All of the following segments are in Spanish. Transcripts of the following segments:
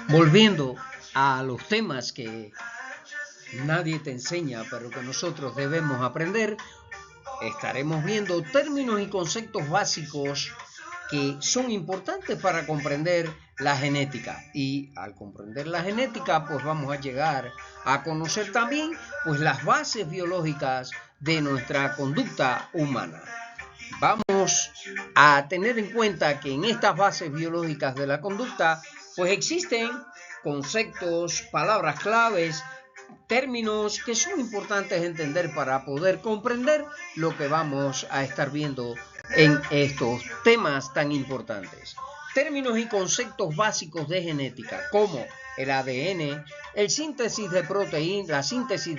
Volviendo a los temas que nadie te enseña, pero que nosotros debemos aprender, estaremos viendo términos y conceptos básicos que son importantes para comprender la genética. Y al comprender la genética, pues vamos a llegar a conocer también pues las bases biológicas de nuestra conducta humana. Vamos a tener en cuenta que en estas bases biológicas de la conducta pues existen conceptos, palabras claves, términos que son importantes entender para poder comprender lo que vamos a estar viendo en estos temas tan importantes. Términos y conceptos básicos de genética como el ADN, la síntesis de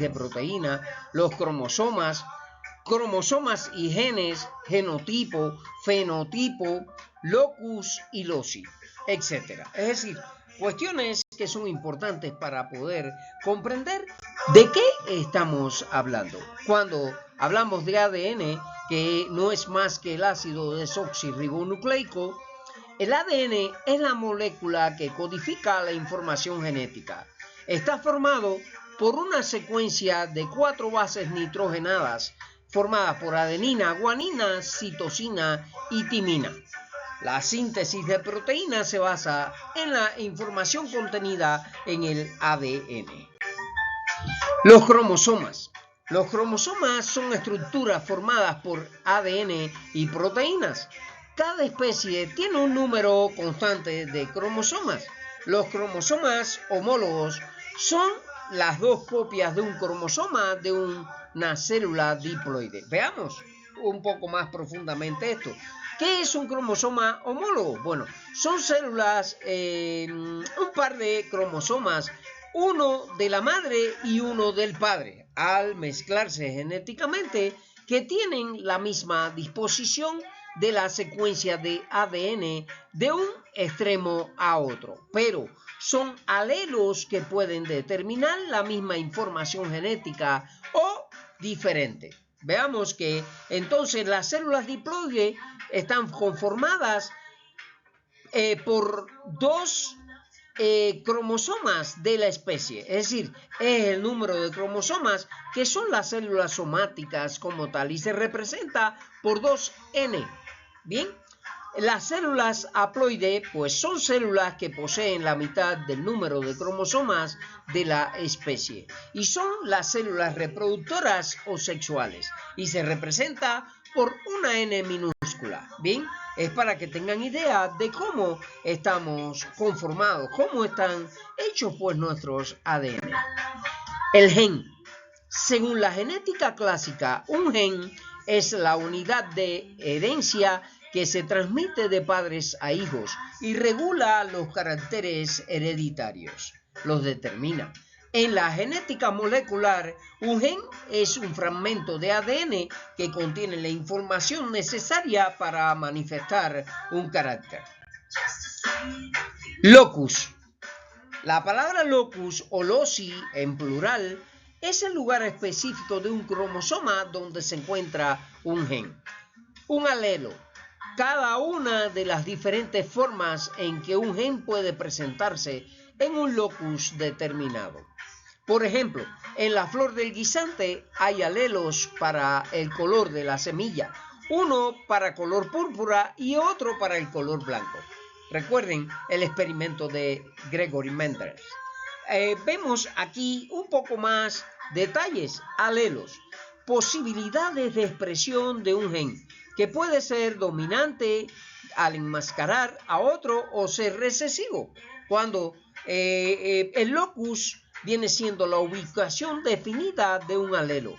proteína, los cromosomas y genes, genotipo, fenotipo, locus y loci, etc. Es decir, cuestiones que son importantes para poder comprender de qué estamos hablando. Cuando hablamos de ADN, que no es más que el ácido desoxirribonucleico, el ADN es la molécula que codifica la información genética. Está formado por una secuencia de 4 bases nitrogenadas formadas por adenina, guanina, citosina y timina. La síntesis de proteínas se basa en la información contenida en el ADN. Los cromosomas. Los cromosomas son estructuras formadas por ADN y proteínas. Cada especie tiene un número constante de cromosomas. Los cromosomas homólogos son las 2 copias de un cromosoma de una célula diploide. Veamos un poco más profundamente esto. ¿Qué es un cromosoma homólogo? Bueno, son células, un par de cromosomas, uno de la madre y uno del padre, al mezclarse genéticamente, que tienen la misma disposición de la secuencia de ADN de un extremo a otro, pero son alelos que pueden determinar la misma información genética o diferente. Veamos que entonces las células diploides están conformadas por 2 cromosomas de la especie, es decir, es el número de cromosomas que son las células somáticas como tal y se representa por 2N. Bien, las células haploide pues son células que poseen la mitad del número de cromosomas de la especie y son las células reproductoras o sexuales y se representa por una N minúscula. Bien, es para que tengan idea de cómo estamos conformados, cómo están hechos pues nuestros ADN. El gen. Según la genética clásica, un gen es la unidad de herencia que se transmite de padres a hijos y regula los caracteres hereditarios. Los determina. En la genética molecular, un gen es un fragmento de ADN que contiene la información necesaria para manifestar un carácter. Locus. La palabra locus o loci en plural es el lugar específico de un cromosoma donde se encuentra un gen. Un alelo. Cada una de las diferentes formas en que un gen puede presentarse en un locus determinado. Por ejemplo, en la flor del guisante hay alelos para el color de la semilla, uno para color púrpura y otro para el color blanco. Recuerden el experimento de Gregory Mendel. Vemos aquí un poco más detalles, alelos, posibilidades de expresión de un gen que puede ser dominante al enmascarar a otro o ser recesivo, cuando el locus viene siendo la ubicación definida de un alelo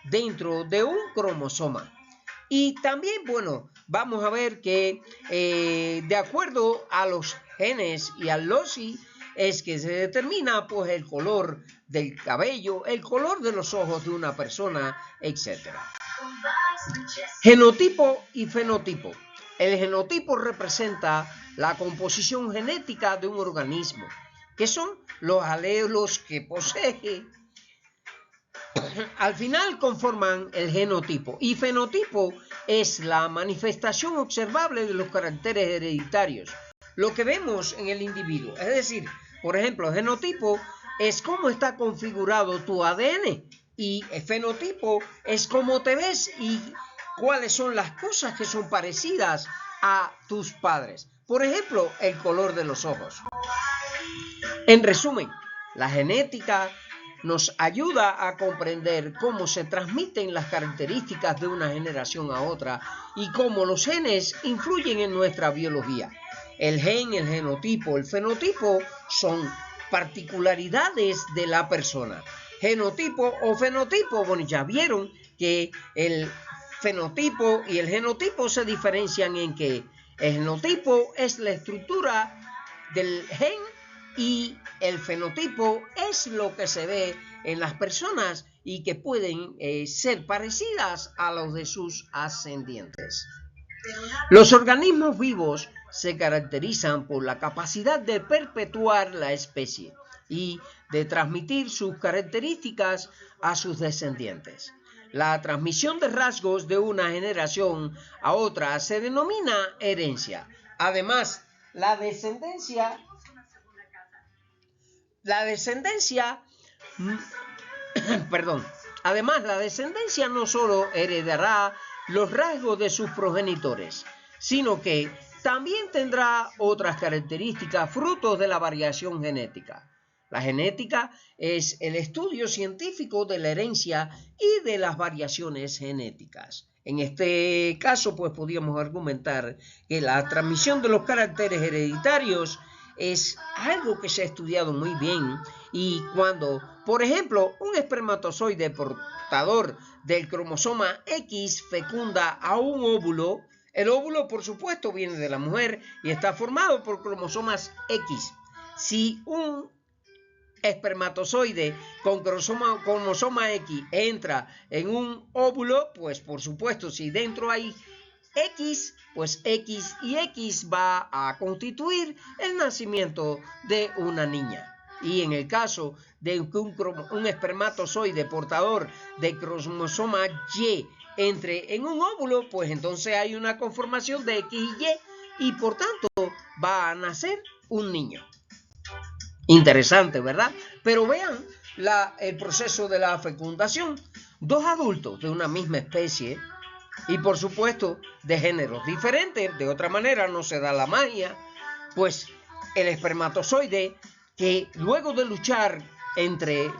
dentro de un cromosoma. Y también, bueno, vamos a ver que de acuerdo a los genes y al loci es que se determina pues el color del cabello, el color de los ojos de una persona, etc. Genotipo y fenotipo. El genotipo representa la composición genética de un organismo, que son los alelos que posee. Al final conforman el genotipo y fenotipo es la manifestación observable de los caracteres hereditarios, lo que vemos en el individuo. Es decir, Por ejemplo, genotipo es cómo está configurado tu ADN y el fenotipo es cómo te ves y cuáles son las cosas que son parecidas a tus padres. Por ejemplo, el color de los ojos. En resumen, la genética nos ayuda a comprender cómo se transmiten las características de una generación a otra y cómo los genes influyen en nuestra biología. El gen, el genotipo, el fenotipo son particularidades de la persona. Genotipo o fenotipo, bueno, ya vieron que el fenotipo y el genotipo se diferencian en que el genotipo es la estructura del gen y el fenotipo es lo que se ve en las personas y que pueden ser parecidas a los de sus ascendientes. Los organismos vivos se caracterizan por la capacidad de perpetuar la especie y de transmitir sus características a sus descendientes. La transmisión de rasgos de una generación a otra se denomina herencia. Además, la descendencia no solo heredará los rasgos de sus progenitores, sino que también tendrá otras características frutos de la variación genética. La genética es el estudio científico de la herencia y de las variaciones genéticas. En este caso, pues podríamos argumentar que la transmisión de los caracteres hereditarios es algo que se ha estudiado muy bien y cuando, por ejemplo, un espermatozoide portador del cromosoma X fecunda a un óvulo, el óvulo por supuesto viene de la mujer y está formado por cromosomas X. Si un espermatozoide con cromosoma X entra en un óvulo, pues por supuesto si dentro hay X, pues X y X va a constituir el nacimiento de una niña. Y en el caso de que un espermatozoide portador de cromosoma Y entre en un óvulo, pues entonces hay una conformación de X y por tanto va a nacer un niño. Interesante, ¿verdad? Pero vean el proceso de la fecundación. Dos adultos de una misma especie y por supuesto de géneros diferentes, de otra manera no se da la magia, pues el espermatozoide que luego de luchar entre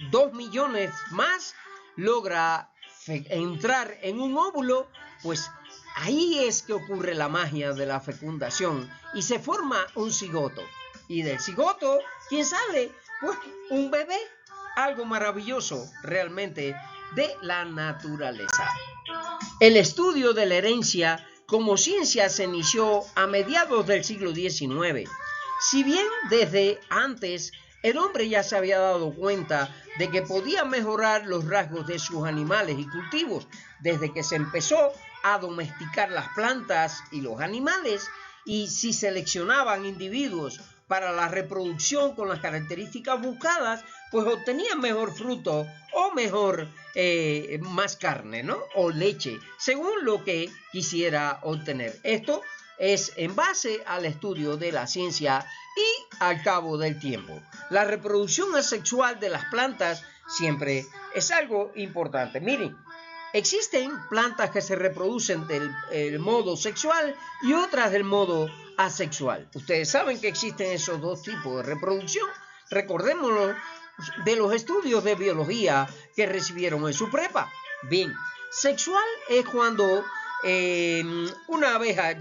2 millones más logra entrar en un óvulo, pues ahí es que ocurre la magia de la fecundación y se forma un cigoto. Y del cigoto, ¿quién sale? Pues un bebé, algo maravilloso realmente de la naturaleza. El estudio de la herencia como ciencia se inició a mediados del siglo XIX. Si bien desde antes el hombre ya se había dado cuenta de que podía mejorar los rasgos de sus animales y cultivos, desde que se empezó a domesticar las plantas y los animales, y si seleccionaban individuos para la reproducción con las características buscadas, pues obtenían mejor fruto o mejor más carne, ¿no? O leche, según lo que quisiera obtener. Esto es en base al estudio de la ciencia y al cabo del tiempo. La reproducción asexual de las plantas siempre es algo importante. Miren, existen plantas que se reproducen del modo sexual y otras del modo asexual. Ustedes saben que existen esos dos tipos de reproducción. Recordémoslo de los estudios de biología que recibieron en su prepa. Bien, sexual es cuando una abeja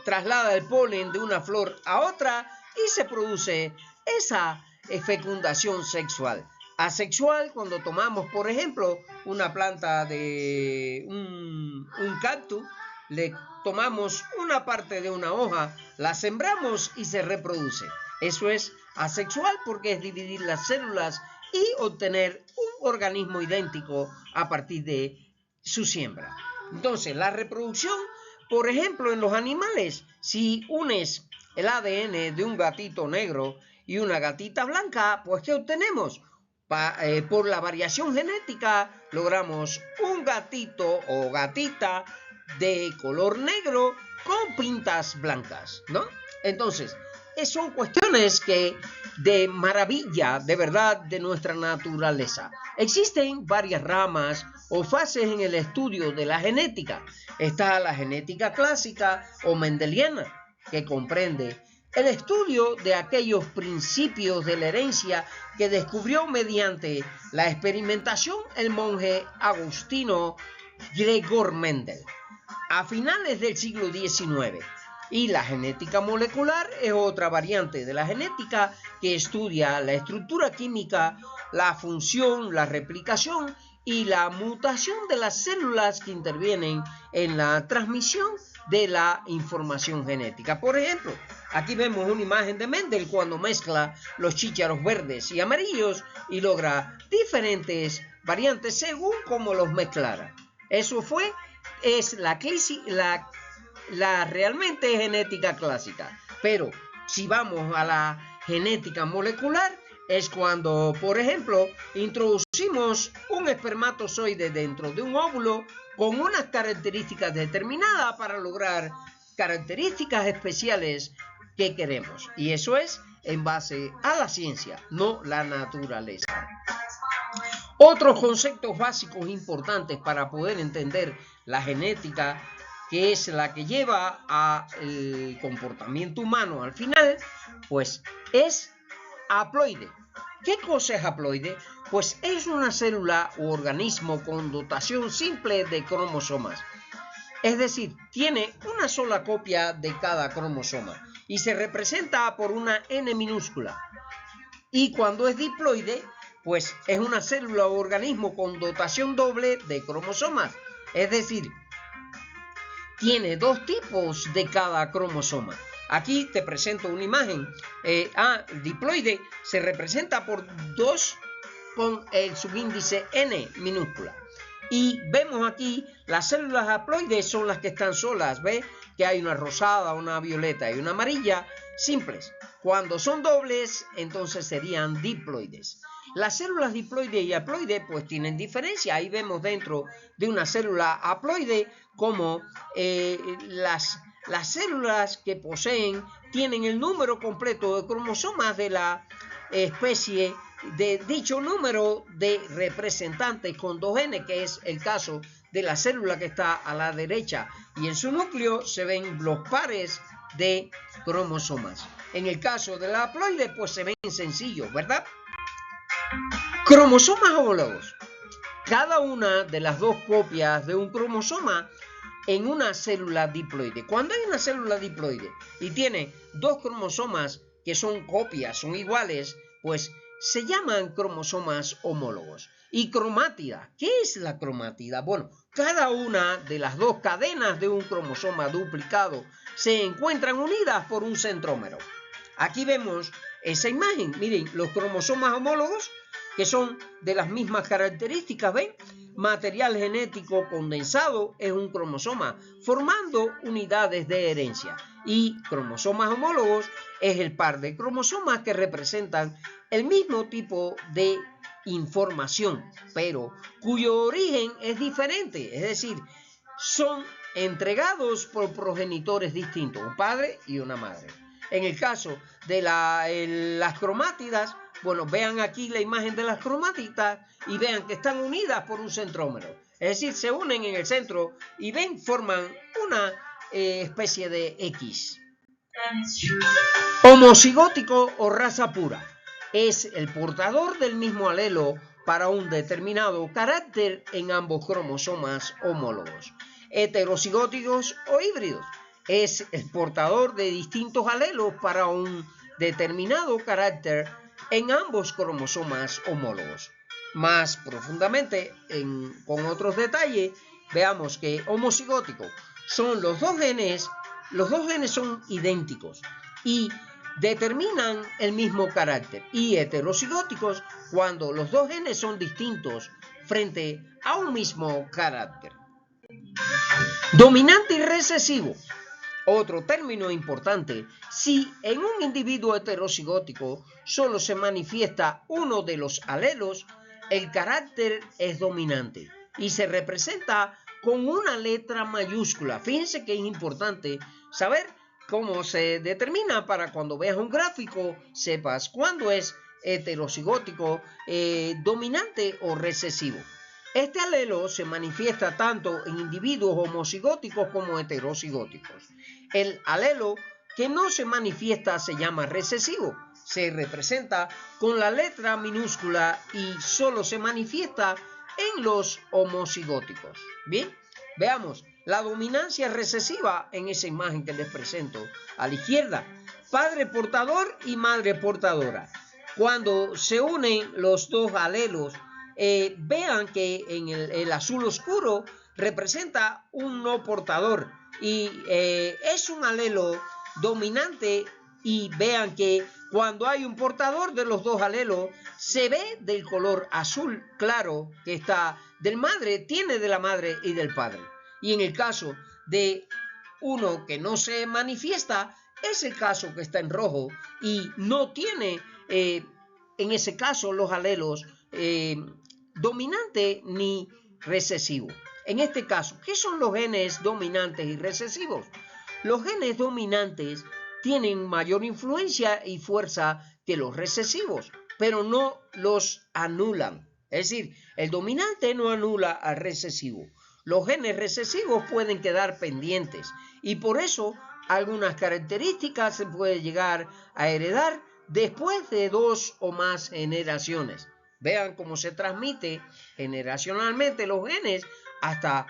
traslada el polen de una flor a otra y se produce esa fecundación sexual. Asexual, cuando tomamos, por ejemplo, una planta de un cactus, le tomamos una parte de una hoja, la sembramos y se reproduce. Eso es asexual porque es dividir las células y obtener un organismo idéntico a partir de su siembra. Entonces, la reproducción, por ejemplo, en los animales, si unes el ADN de un gatito negro y una gatita blanca, pues ¿qué obtenemos? Por la variación genética logramos un gatito o gatita de color negro con pintas blancas, ¿no? Entonces, son cuestiones que de maravilla, de verdad, de nuestra naturaleza. Existen varias ramas o fases en el estudio de la genética. Está la genética clásica o mendeliana, que comprende el estudio de aquellos principios de la herencia que descubrió mediante la experimentación el monje agustino Gregor Mendel a finales del siglo XIX. Y la genética molecular es otra variante de la genética que estudia la estructura química, la función, la replicación y la mutación de las células que intervienen en la transmisión de la información genética. Por ejemplo, aquí vemos una imagen de Mendel cuando mezcla los chícharos verdes y amarillos y logra diferentes variantes según cómo los mezclara. Eso es la realmente genética clásica. Pero si vamos a la genética molecular, es cuando, por ejemplo, introducimos un espermatozoide dentro de un óvulo con unas características determinadas para lograr características especiales que queremos. Y eso es en base a la ciencia, no la naturaleza. Otros conceptos básicos importantes para poder entender la genética, que es la que lleva al comportamiento humano al final, pues es haploide. ¿Qué cosa es haploide? Pues es una célula u organismo con dotación simple de cromosomas. Es decir, tiene una sola copia de cada cromosoma y se representa por una N minúscula. Y cuando es diploide, pues es una célula u organismo con dotación doble de cromosomas. Es decir, tiene dos tipos de cada cromosoma. Aquí te presento una imagen. El diploide se representa por 2 con el subíndice N minúscula. Y vemos aquí las células haploides son las que están solas. ¿Ves? Que hay una rosada, una violeta y una amarilla simples. Cuando son dobles, entonces serían diploides. Las células diploide y haploide pues tienen diferencia. Ahí vemos dentro de una célula haploide como las células que poseen tienen el número completo de cromosomas de la especie de dicho número de representantes con 2N, que es el caso de la célula que está a la derecha, y en su núcleo se ven los pares de cromosomas. En el caso de la haploide pues se ven sencillos, ¿verdad? Cromosomas homólogos. Cada una de las dos copias de un cromosoma en una célula diploide. Cuando hay una célula diploide y tiene dos cromosomas que son copias, son iguales, pues se llaman cromosomas homólogos. Y cromátida. ¿Qué es la cromátida? Bueno, cada una de las dos cadenas de un cromosoma duplicado se encuentran unidas por un centrómero. Aquí vemos esa imagen. Miren, los cromosomas homólogos, que son de las mismas características, ¿ven? Material genético condensado es un cromosoma, formando unidades de herencia. Y cromosomas homólogos es el par de cromosomas que representan el mismo tipo de información, pero cuyo origen es diferente, es decir, son entregados por progenitores distintos, un padre y una madre. En el caso de las cromátidas, bueno, vean aquí la imagen de las cromátidas y vean que están unidas por un centrómero. Es decir, se unen en el centro y ven, forman una especie de X. Homocigótico o raza pura. Es el portador del mismo alelo para un determinado carácter en ambos cromosomas homólogos. Heterocigóticos o híbridos. Es el portador de distintos alelos para un determinado carácter en ambos cromosomas homólogos. Más profundamente, con otros detalles, veamos que homocigótico son los dos genes son idénticos y determinan el mismo carácter, y heterocigóticos cuando los dos genes son distintos frente a un mismo carácter. Dominante y recesivo. Otro término importante, si en un individuo heterocigótico solo se manifiesta uno de los alelos, el carácter es dominante y se representa con una letra mayúscula. Fíjense que es importante saber cómo se determina para cuando veas un gráfico sepas cuándo es heterocigótico, dominante o recesivo. Este alelo se manifiesta tanto en individuos homocigóticos como heterocigóticos. El alelo que no se manifiesta se llama recesivo. Se representa con la letra minúscula y solo se manifiesta en los homocigóticos. Bien, veamos la dominancia recesiva en esa imagen que les presento a la izquierda. Padre portador y madre portadora. Cuando se unen los dos alelos, vean que en el azul oscuro representa un no portador y es un alelo dominante, y vean que cuando hay un portador de los dos alelos se ve del color azul claro que está del madre, tiene de la madre y del padre. Y en el caso de uno que no se manifiesta es el caso que está en rojo y no tiene en ese caso los alelos dominante ni recesivo. En este caso, ¿qué son los genes dominantes y recesivos? Los genes dominantes tienen mayor influencia y fuerza que los recesivos, pero no los anulan. Es decir, el dominante no anula al recesivo. Los genes recesivos pueden quedar pendientes y por eso algunas características se pueden llegar a heredar después de 2 o más generaciones. Vean cómo se transmite generacionalmente los genes hasta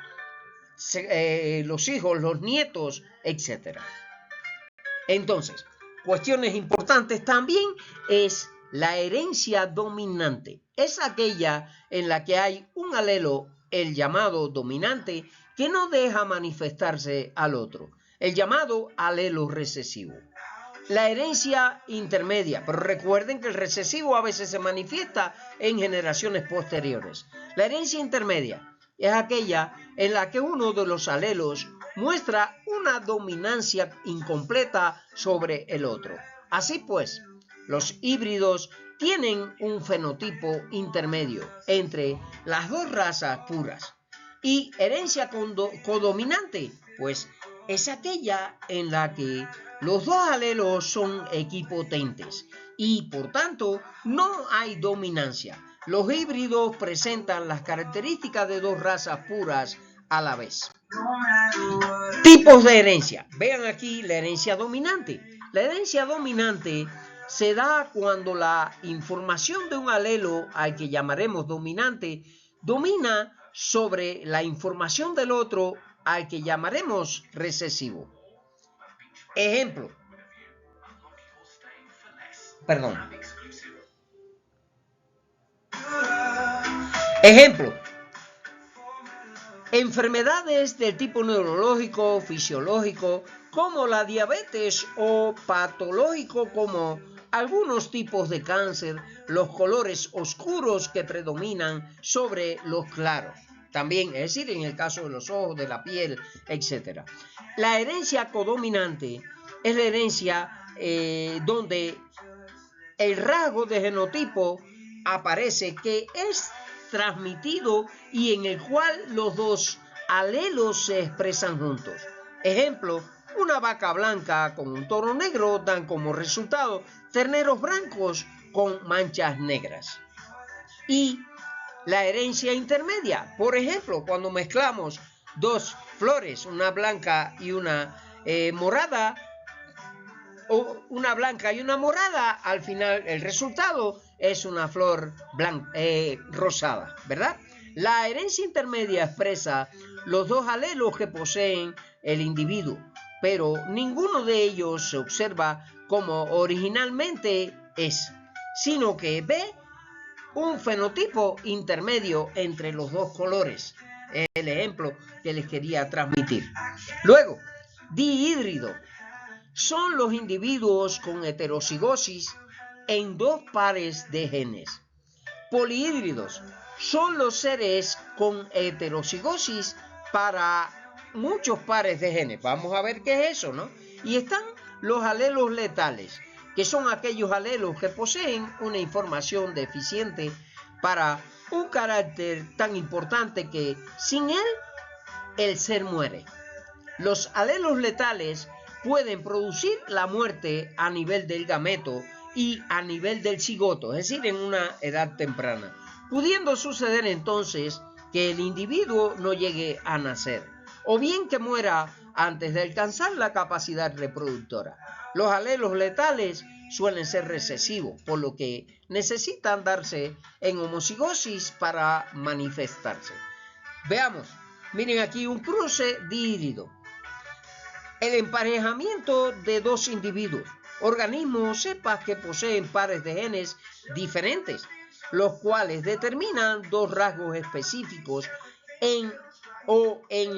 los hijos, los nietos, etc. Entonces, cuestiones importantes también es la herencia dominante. Es aquella en la que hay un alelo, el llamado dominante, que no deja manifestarse al otro, el llamado alelo recesivo. La herencia intermedia, pero recuerden que el recesivo a veces se manifiesta en generaciones posteriores. La herencia intermedia es aquella en la que uno de los alelos muestra una dominancia incompleta sobre el otro. Así pues, los híbridos tienen un fenotipo intermedio entre las dos razas puras. Y herencia codominante, pues es aquella en la que los dos alelos son equipotentes y por tanto no hay dominancia. Los híbridos presentan las características de dos razas puras a la vez. Tipos de herencia. Vean aquí la herencia dominante. La herencia dominante se da cuando la información de un alelo, al que llamaremos dominante, domina sobre la información del otro, al que llamaremos recesivo. Ejemplo. Enfermedades del tipo neurológico, fisiológico, como la diabetes, o patológico, como algunos tipos de cáncer, los colores oscuros que predominan sobre los claros. También, es decir, en el caso de los ojos, de la piel, etc. La herencia codominante es la herencia donde el rasgo de genotipo aparece que es transmitido y en el cual los dos alelos se expresan juntos. Ejemplo, una vaca blanca con un toro negro dan como resultado terneros blancos con manchas negras. Y la herencia intermedia, por ejemplo, cuando mezclamos dos flores, una blanca y una morada, o una blanca y una morada, al final el resultado es una flor rosada, ¿verdad? La herencia intermedia expresa los dos alelos que poseen el individuo, pero ninguno de ellos se observa como originalmente es, sino que ve un fenotipo intermedio entre los dos colores. El ejemplo que les quería transmitir. Luego, dihídrido. Son los individuos con heterocigosis en dos pares de genes. Polihídridos son los seres con heterocigosis para muchos pares de genes. Vamos a ver qué es eso, ¿no? Y están los alelos letales, que son aquellos alelos que poseen una información deficiente para un carácter tan importante que sin él el ser muere. Los alelos letales pueden producir la muerte a nivel del gameto y a nivel del cigoto, es decir, en una edad temprana, pudiendo suceder entonces que el individuo no llegue a nacer, o bien que muera antes de alcanzar la capacidad reproductora. Los alelos letales suelen ser recesivos, por lo que necesitan darse en homocigosis para manifestarse. Veamos, miren aquí un cruce dihíbrido. El emparejamiento de dos individuos, organismos o cepas que poseen pares de genes diferentes, los cuales determinan dos rasgos específicos en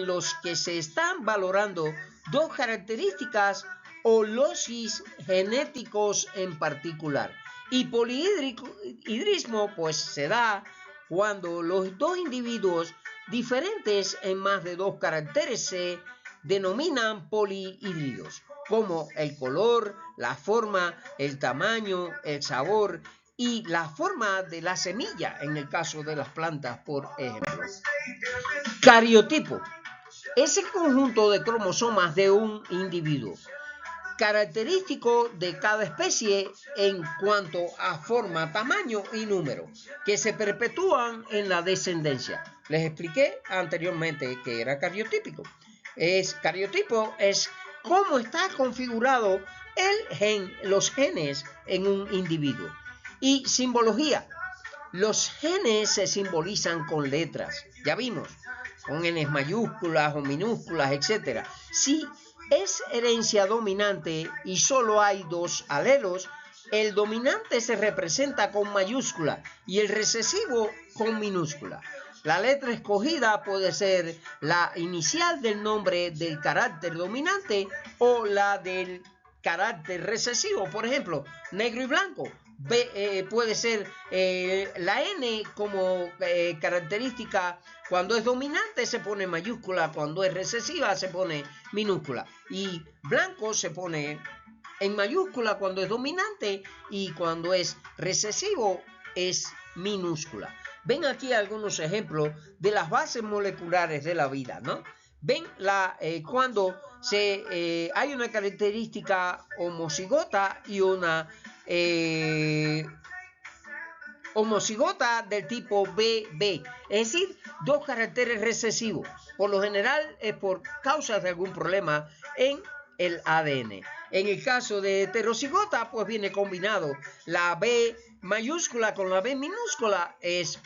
los que se están valorando dos características o losis genéticos en particular. Y polihidrismo pues se da cuando los dos individuos diferentes en más de dos caracteres se denominan polihíbridos, como el color, la forma, el tamaño, el sabor y la forma de la semilla en el caso de las plantas, por ejemplo. Cariotipo es el conjunto de cromosomas de un individuo, característico de cada especie en cuanto a forma, tamaño y número, que se perpetúan en la descendencia. Les expliqué anteriormente que era cariotípico. Cariotipo es cómo está configurado los genes en un individuo. Y simbología. Los genes se simbolizan con letras, ya vimos, con N mayúsculas o minúsculas, etc. Si es herencia dominante y solo hay dos alelos, el dominante se representa con mayúscula y el recesivo con minúscula. La letra escogida puede ser la inicial del nombre del carácter dominante o la del carácter recesivo. Por ejemplo, negro y blanco. Puede ser la N como característica. Cuando es dominante se pone mayúscula, cuando es recesiva se pone minúscula. Y blanco se pone en mayúscula cuando es dominante y cuando es recesivo es minúscula. Ven aquí algunos ejemplos de las bases moleculares de la vida, ¿no? Ven cuando hay una característica homocigota y una homocigota del tipo BB, es decir, dos caracteres recesivos. Por lo general es por causas de algún problema en el ADN. En el caso de heterocigota, pues viene combinado la B mayúscula con la B minúscula.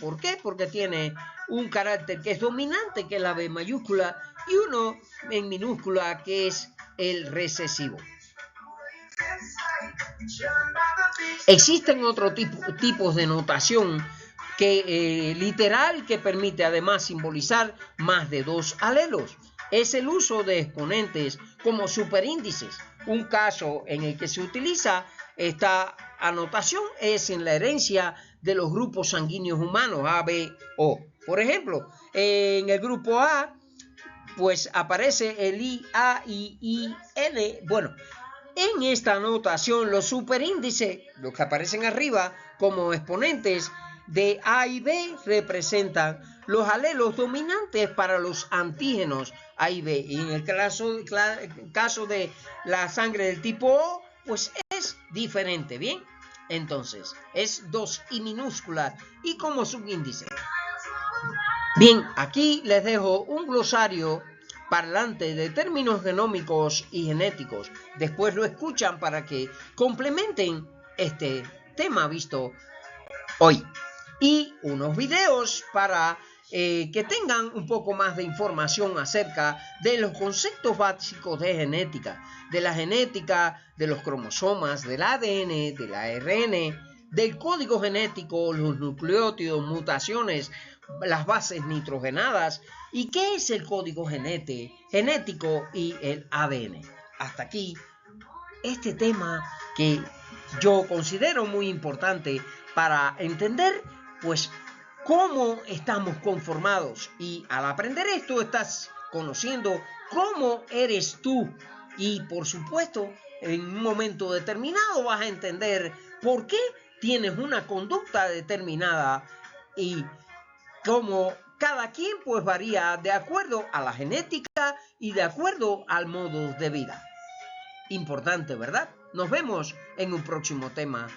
¿Por qué? Porque tiene un carácter que es dominante, que es la B mayúscula, y uno en minúscula, que es el recesivo. Existen otros tipos de notación literal que permite además simbolizar más de dos alelos. Es el uso de exponentes como superíndices. Un caso en el que se utiliza esta anotación es en la herencia de los grupos sanguíneos humanos A, B, O. Por ejemplo, en el grupo A, pues aparece el I, A, I, I, N. Bueno, en esta anotación los superíndices, los que aparecen arriba como exponentes de A y B, representan los alelos dominantes para los antígenos A y B. Y en el caso de la sangre del tipo O, pues es diferente, ¿bien? Entonces, es 2 I minúscula y como subíndice. Bien, aquí les dejo un glosario parlante de términos genómicos y genéticos. Después lo escuchan para que complementen este tema visto hoy. Y unos videos para que tengan un poco más de información acerca de los conceptos básicos de genética, de la genética, de los cromosomas, del ADN, del ARN, del código genético, los nucleótidos, mutaciones, las bases nitrogenadas y qué es el código genético y el ADN. Hasta aquí este tema que yo considero muy importante para entender pues cómo estamos conformados, y al aprender esto estás conociendo cómo eres tú, y por supuesto en un momento determinado vas a entender por qué tienes una conducta determinada y cómo cada quien pues varía de acuerdo a la genética y de acuerdo al modo de vida. Importante, ¿verdad? Nos vemos en un próximo tema